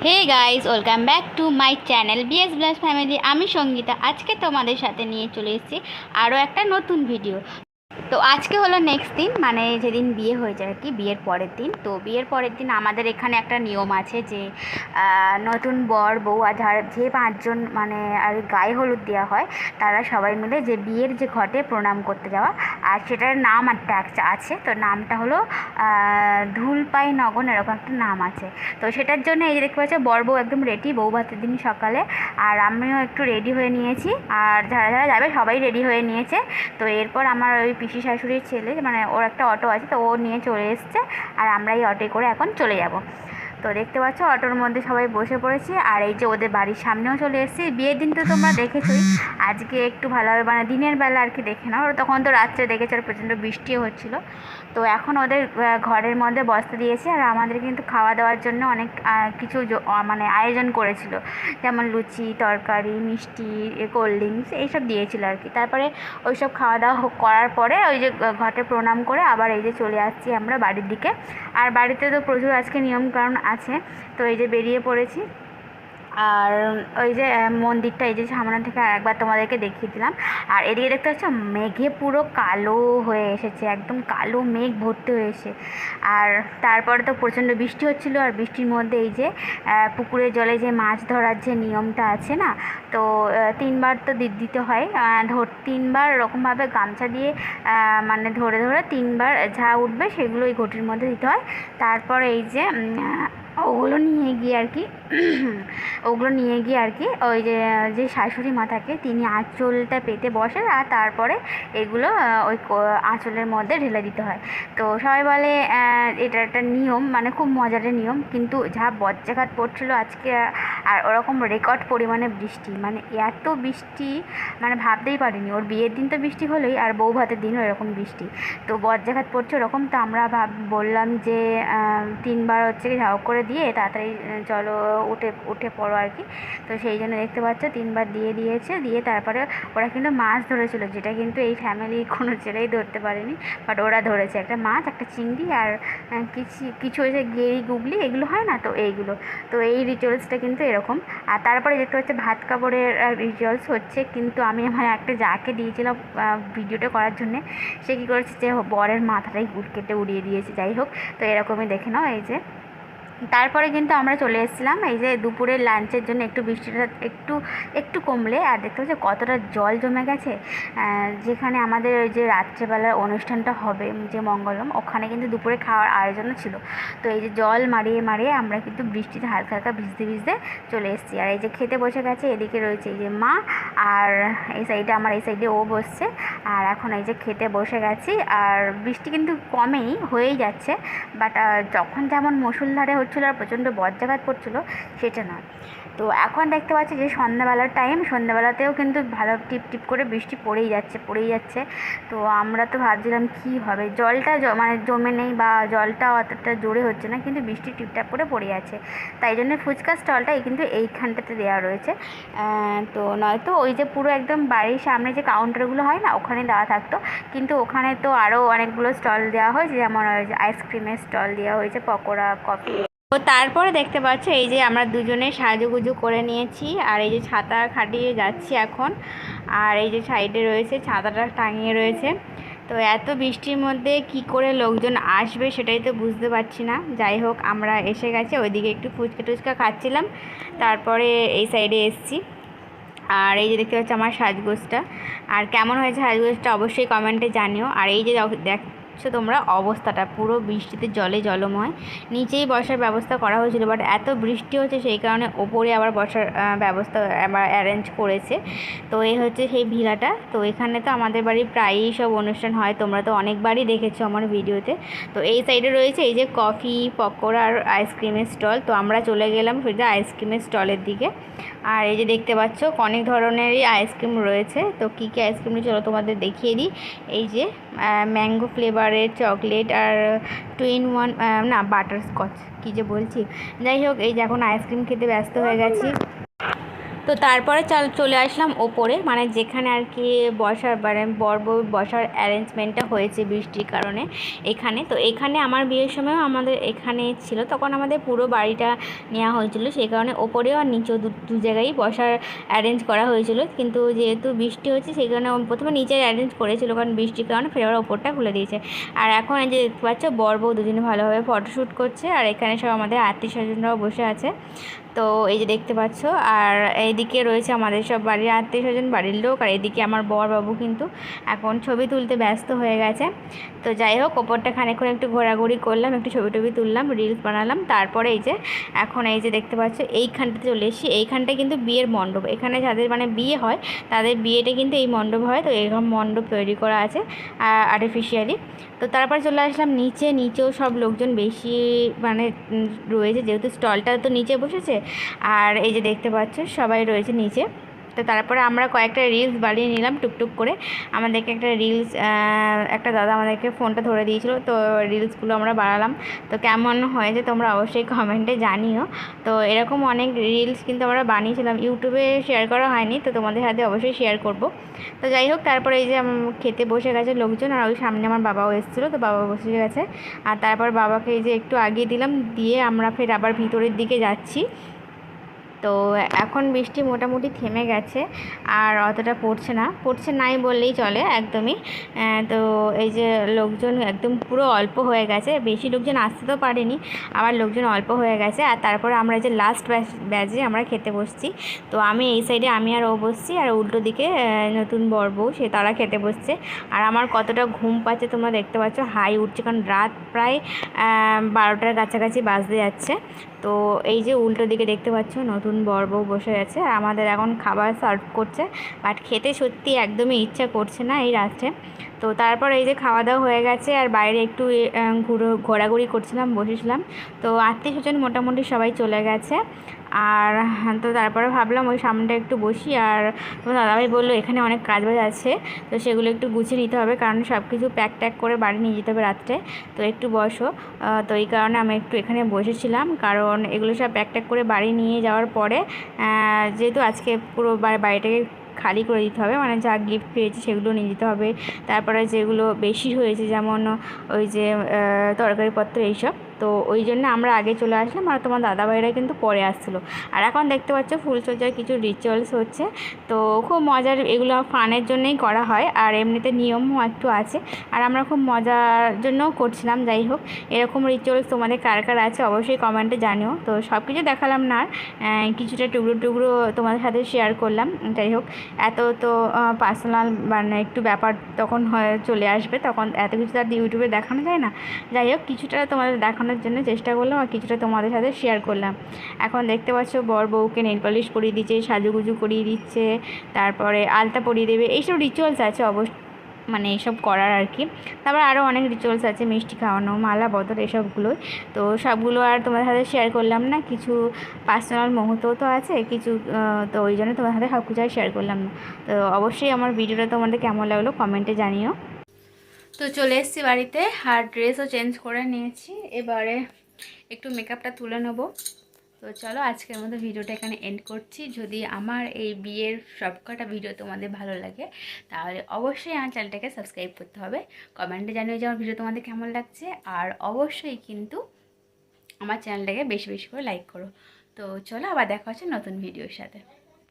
Hey guys, welcome back to my channel BS ব্লাস family. আমি সঙ্গীতা। আজকে তোমাদের সাথে নিয়ে চলে এসেছি আরও একটা নতুন ভিডিও। তো আজকে হলো নেক্সট দিন, মানে যেদিন বিয়ে হয়ে যায় আর কি, বিয়ের পরের দিন। তো বিয়ের পরের দিন আমাদের এখানে একটা নিয়ম আছে যে নতুন বর বউ আর যে পাঁচজন মানে আর গায়ে হলুদ দেওয়া হয়, তারা সবাই মিলে যে বিয়ের যে ঘটে প্রণাম করতে যাওয়া। আর সেটার নাম একটা আছে, তো নামটা হলো ধুলপাই নগন, এরকম একটা নাম আছে। তো সেটার জন্য এই যে দেখতে পাচ্ছ বর বউ একদম রেডি, বউ ভাতের দিন সকালে। আর আমিও একটু রেডি হয়ে নিয়েছি, আর যারা যারা যাবে সবাই রেডি হয়ে নিয়েছে। তো এরপর আমার ওই পিসি শাশুড়ির ছেলে, মানে ওর একটা অটো আছে, তো ও নিয়ে চলে এসছে। আর আমরা এই অটোয় করে এখন চলে যাব। তো দেখতে পাচ্ছ অটোর মধ্যে সবাই বসে পড়েছি। আর এই যে ওদের বাড়ির সামনেও চলে এসেছি। বিয়ের দিন তো তোমরা দেখেছোই, আজকে একটু ভালোভাবে মানে দিনের বেলা আর কি দেখে নাও, তখন তো রাত্রে দেখেছে আর প্রচণ্ড বৃষ্টিও হচ্ছিলো। তো এখন ওদের ঘরের মধ্যে বসতে দিয়েছি। আর আমাদের কিন্তু খাওয়া দাওয়ার জন্য অনেক কিছু মানে আয়োজন করেছিল, যেমন লুচি, তরকারি, মিষ্টি, কোল্ড ড্রিঙ্কস এইসব দিয়েছিল আর কি। তারপরে ওই সব খাওয়া দাওয়া করার পরে ওই যে ঘটে প্রণাম করে আবার এই যে চলে আসছি আমরা বাড়ির দিকে। আর বাড়িতে তো প্রচুর আজকে নিয়মকানুন আছে, তো এই যে বেরিয়ে পড়েছি। আর ওই যে মন্দিরটা এই যে সামনে থেকে আরেকবার তোমাদেরকে দেখিয়ে দিলাম। আর এদিকে দেখতে পাচ্ছ মেঘে পুরো কালো হয়ে এসেছে, একদম কালো মেঘ ভর্তি হয়েছে। আর তারপরে তো প্রচণ্ড বৃষ্টি হচ্ছিলো। আর বৃষ্টির মধ্যে এই যে পুকুরের জলে যে মাছ ধরার যে নিয়মটা আছে না, তো তিনবার তো দিতে হয়, তিনবার এরকমভাবে গামছা দিয়ে মানে ধরে ধরে তিনবার যা উঠবে সেগুলো ওই ঘটির মধ্যে দিতে হয়। তারপর এই যে ওগুলো নিয়ে গিয়ে আর কি ওই যে শাশুড়ি মা থাকে, তিনি আঁচলটা পেতে বসেন। আর তারপরে এগুলো ওই আঁচলের মধ্যে ঢেলে দিতে হয়। তো সবাই বলে এটা একটা নিয়ম, মানে খুব মজার নিয়ম। কিন্তু যা বজ্রাঘাত পড়ছিলো আজকে, আর ওরকম রেকর্ড পরিমাণে বৃষ্টি, মানে এত বৃষ্টি মানে ভাবতেই পারিনি। ওর বিয়ের দিন তো বৃষ্টি হলোই, আর বউ ভাতের দিনও এরকম বৃষ্টি। তো বজ্রাঘাত পড়ছে ওরকম। তো আমরা বললাম যে তিনবার হচ্ছে কি ঝাউ করে দিয়ে তাড়াতাড়ি চলো উঠে পড়ো আর কি। তো সেই জন্য দেখতে পাচ্ছ তিনবার দিয়েছে। দিয়ে তারপরে ওরা কিন্তু মাছ ধরেছিল, যেটা কিন্তু এই ফ্যামিলির কোনো ছেলেই ধরতে পারেনি, বাট ওরা ধরেছে একটা মাছ, একটা চিংড়ি, আর কিছু ওই যে গেড়ি গুগলি এগুলো হয় না, তো এইগুলো। তো এই রিচুয়ালসটা কিন্তু এরকম। আর তারপরে দেখতে পাচ্ছি ভাত কাপড়ের রিচুয়ালস হচ্ছে। কিন্তু আমি আমার একটা যাকে দিয়েছিলাম ভিডিওটা করার জন্যে, সে কী করেছে যে বরের মাথাটাই কেটে উড়িয়ে দিয়েছে। যাই হোক, তো এরকমই দেখে নাও। এই যে তারপরে কিন্তু আমরা চলে এসেছিলাম এই যে দুপুরের লাঞ্চের জন্য। একটু বৃষ্টিটা একটু কমলে, আর দেখতে পাচ্ছি কতটা জল জমে গেছে। যেখানে আমাদের ওই যে রাত্রেবেলার অনুষ্ঠানটা হবে যে মঙ্গলম, ওখানে কিন্তু দুপুরে খাওয়ার আয়োজনও ছিল। তো এই যে জল মারিয়ে আমরা কিন্তু বৃষ্টিতে হালকা হালকা ভিজতে চলে এসেছি। আর এই যে খেতে বসে গেছে, এদিকে রয়েছে এই যে মা, আর এই সাইডে আমার এই সাইডে ও বসছে। আর এখন এই যে খেতে বসে গেছি। আর বৃষ্টি কিন্তু হয়েই যাচ্ছে, বাট যখন যেমন মুষলধারে হচ্ছিলো আর প্রচণ্ড বজ্রাঘাত পড়ছিলো সেটা নয়। তো এখন দেখতে পাচ্ছি যে সন্ধ্যাবেলার টাইম, সন্ধ্যাবেলাতেও কিন্তু ভালো টিপ করে বৃষ্টি পড়েই যাচ্ছে। তো আমরা তো ভাবছিলাম কী হবে, জলটা মানে জমে নেই বা জলটা অতটা জোরে হচ্ছে না, কিন্তু বৃষ্টি টিপটাপ করে পড়ে যাচ্ছে। তাই জন্য ফুচকা স্টলটা কিন্তু এইখানটাতে দেওয়া রয়েছে। তো নয়তো ওই যে পুরো একদম বাড়ির সামনে যে কাউন্টারগুলো হয় না, ওখানে দেওয়া থাকতো। কিন্তু ওখানে তো আরও অনেকগুলো স্টল দেওয়া হয়েছে, যেমন ওই যে আইসক্রিমের স্টল দেওয়া হয়েছে, পকোড়া, কফি। তো তারপরে দেখতে পাচ্ছ এই যে আমরা দুজনে সাজুগুজু করে নিয়েছি। আর এই যে ছাতা খাটিয়ে যাচ্ছি এখন। আর এই যে সাইডে রয়েছে ছাতাটা টাঙিয়ে রয়েছে। তো এত বৃষ্টির মধ্যে কি করে লোকজন আসবে সেটাই তো বুঝতে পারছি না। যাই হোক, আমরা এসে গেছি। ওইদিকে একটু ফুচকা টুচকা খাচ্ছিলাম, তারপরে এই সাইডে এসছি। আর এই যে দেখতে পাচ্ছি আমার সাজগোজটা। আর কেমন হয়েছে সাজগোজটা অবশ্যই কমেন্টে জানিও। আর এই যে দেখছো তোমরা অবস্থাটা পুরো বৃষ্টিতে জলময়। নিচেই বসার ব্যবস্থা করা হয়েছিল, বাট এত বৃষ্টি হচ্ছে সেই কারণে ওপরে আবার বসার ব্যবস্থা আবার অ্যারেঞ্জ করেছে। তো এই হচ্ছে সেই ভিলাটা। তো এখানে তো আমাদের বাড়ি প্রায়ই সব অনুষ্ঠান হয়, তোমরা তো অনেকবারই দেখেছো আমার ভিডিওতে। তো এই সাইডে রয়েছে এই যে কফি, পকোড়া আর আইসক্রিমের স্টল। তো আমরা চলে গেলাম সোজা আইসক্রিমের স্টলের দিকে। আর এই যে দেখতে পাচ্ছ অনেক ধরনেরই আইসক্রিম রয়েছে। তো কী কী আইসক্রিম চলো তোমাদের দেখিয়ে দিই। এই যে ম্যাঙ্গো ফ্লেভারের চকলেট, আর 2 in 1 না বাটারস্কচ, কী যে বলছি। যাই হোক, এই যে এখন আইসক্রিম খেতে ব্যস্ত হয়ে গেছি। তো তারপরে চলে আসলাম ওপরে, মানে যেখানে আর কি বসার মানে বর বউ বসার অ্যারেঞ্জমেন্টটা হয়েছে বৃষ্টির কারণে এখানে। তো এখানে আমার বিয়ের সময়ও আমাদের এখানে ছিল, তখন আমাদের পুরো বাড়িটা নেওয়া হয়েছিল, সেই কারণে ওপরেও আর নিচেও দু জায়গায় বসার অ্যারেঞ্জ করা হয়েছিল। কিন্তু যেহেতু বৃষ্টি হচ্ছে সেই কারণে প্রথমে নিচে অ্যারেঞ্জ করেছিল, কারণ বৃষ্টির কারণে ফের আবার ওপরটা খুলে দিয়েছে। আর এখন এই যে দেখতে পাচ্ছ বর বউ দুজনে ভালোভাবে ফটোশ্যুট করছে, আর এখানে সব আমাদের আত্মীয় স্বজনরাও বসে আছে। তো এই যে দেখতে পাচ্ছ, আর এইদিকে রয়েছে আমাদের সব বাড়ির আত্মীয় স্বজন, বাড়ির লোক, আর এদিকে আমার বর বাবু কিন্তু এখন ছবি তুলতে ব্যস্ত হয়ে গেছে। তো যাই হোক, ওপরটা খানিকক্ষণ একটু ঘোরাঘুরি করলাম, একটু ছবি টবি তুললাম, রিলস বানালাম। তারপরে এই যে এখন এই যে দেখতে পাচ্ছ এইখানটাতে চলে এসেছি। এইখানটায় কিন্তু বিয়ের মণ্ডপ, এখানে যাদের মানে বিয়ে হয় তাদের বিয়েটা কিন্তু এই মণ্ডপ হয়। তো এরকম মণ্ডপ তৈরি করা আছে আর্টিফিশিয়ালি। তো তারপর চলে আসলাম নিচেও সব লোকজন বেশি মানে রয়েছে, যেহেতু স্টলটা তো নিচে বসেছে। আর এই যে দেখতে পাচ্ছ সবাই রয়েছে নিচে। তো তারপরে আমরা কয়েকটা রিলস বানিয়ে নিলাম টুকটুক করে। আমাদেরকে একটা রিলস একটা দাদা আমাদেরকে ফোনটা ধরে দিয়েছিল, তো রিলসগুলো আমরা বানালাম। তো কেমন হয়েছে তোমরা অবশ্যই কমেন্টে জানিও। তো এরকম অনেক রিলস কিন্তু আমরা বানিয়েছিলাম, ইউটিউবে শেয়ার করা হয়নি, তো তোমাদের সাথে অবশ্যই শেয়ার করব। তো যাই হোক, তারপরে এই যে খেতে বসে গেছে লোকজন, আর ওই সামনে আমার বাবাও এসেছিলো, তো বাবা বসে গেছে। আর তারপর বাবাকে এই যে একটু আগিয়ে দিলাম, দিয়ে আমরা ফের আবার ভিতরের দিকে যাচ্ছি। তো এখন বৃষ্টি মোটামুটি থেমে গেছে, আর অতটা পড়ছে নাই বললেই চলে একদমই। তো এই যে লোকজন একদম পুরো অল্প হয়ে গেছে, বেশি লোকজন আসতে তো পারেনি, আবার লোকজন অল্প হয়ে গেছে। আর তারপরে আমরা যে লাস্ট ব্যাচে আমরা খেতে বসছি। তো আমি এই সাইডে আমি আর ও বসছি, আর উল্টো দিকে নতুন বর বউ সে তারা খেতে বসছে। আর আমার কতটা ঘুম পাচ্ছে তোমরা দেখতে পাচ্ছ, হাই উঠছে, কারণ রাত প্রায় 12টার কাছাকাছি বাজতে যাচ্ছে। তো এই যে উল্টো দিকে দেখতে পাচ্ছ নতুন বর বউ বসে আছে, আর আমাদের এখন খাবার সার্ভ করছে, বাট খেতে সত্যি একদমই ইচ্ছা করছে না এই রাত্রে। তো তারপর এই যে খাওয়া দাওয়া হয়ে গেছে, আর বাইরে একটু ঘোরাঘুরি করছিলাম, বসেছিলাম। তো আত্মীয় স্বজন মোটামুটি সবাই চলে গেছে। আর তো তারপরে ভাবলাম ওই সামনেটা একটু বসি। আর তোমার দাদাভাই বললো এখানে অনেক কাজবাজ আছে, তো সেগুলো একটু গুছিয়ে নিতে হবে, কারণ সব কিছু প্যাক ট্যাক করে বাড়ি নিয়ে যেতে হবে রাত্রে। তো একটু বসো। তো এই কারণে আমি একটু এখানে বসেছিলাম, কারণ এগুলো সব প্যাক ট্যাক করে বাড়ি নিয়ে যাওয়ার পরে যেহেতু আজকে পুরো বাড়িটাকে খালি করে দিতে হবে, মানে যা গিফট পেয়েছি সেগুলো নিয়ে যেতে হবে। তারপরে যেগুলো বেশি হয়েছে, যেমন ওই যে তরকারিপত্র এইসব, তো ওই জন্য আমরা আগে চলে আসলাম, আর তোমার দাদাভাইরা কিন্তু পরে আসছিলো। আর এখন দেখতে পাচ্ছ ফুলসজ্জার কিছু রিচুয়ালস হচ্ছে। তো খুব মজার, এগুলো ফানের জন্যই করা হয়, আর এমনিতে নিয়মও একটু আছে, আর আমরা খুব মজার জন্যও করছিলাম। যাই হোক, এরকম রিচুয়ালস তোমাদের কার কার আছে অবশ্যই কমেন্টে জানিও। তো সব কিছু দেখালাম না, আর কিছুটা টুকরো টুকরো তোমাদের সাথে শেয়ার করলাম। যাই হোক, এত তো পার্সোনাল মানে একটু ব্যাপার তখন চলে আসবে, তখন এত কিছু তার ইউটিউবে দেখানো যায় না। যাই হোক, কিছুটা তোমাদের দেখানোর জন্য চেষ্টা করলাম, আর কিছুটা তোমাদের সাথে শেয়ার করলাম। এখন দেখতে পাচ্ছ বর বউকে নেল পলিশ করিয়ে দিচ্ছে, সাজুগুজু করিয়ে দিচ্ছে, তারপরে আলতা পরিয়ে দেবে, এইসব রিচুয়ালস আছে অবশ্য, মানে এইসব করার আর কি। তারপর আরও অনেক রিচুয়ালস আছে, মিষ্টি খাওয়ানো, মালা বদল, এসবগুলোই। তো সবগুলো আর তোমাদের সাথে শেয়ার করলাম না, কিছু পার্সোনাল মুহূর্ত তো আছে কিছু, তো ওই জন্য তোমাদের সাথে সব কিছু আর শেয়ার করলাম না। তো অবশ্যই আমার ভিডিওটা তোমাদের কেমন লাগলো কমেন্টে জানিও। তো চলে এসেছি বাড়িতে, আর ড্রেসও চেঞ্জ করে নিয়েছি, এবারে একটু মেকআপটা তুলে নেবো। তো চলো আজকের মতো ভিডিওটা এখানে এন্ড করছি। যদি আমার এই বিয়ের সবকটা ভিডিও তোমাদের ভালো লাগে তাহলে অবশ্যই আমার চ্যানেলটাকে সাবস্ক্রাইব করতে হবে, কমেন্টে জানিয়ে যে আমার ভিডিও তোমাদের কেমন লাগছে, আর অবশ্যই কিন্তু আমার চ্যানেলটাকে বেশি বেশি করে লাইক করো। তো চলো আবার দেখা হচ্ছে নতুন ভিডিওর সাথে।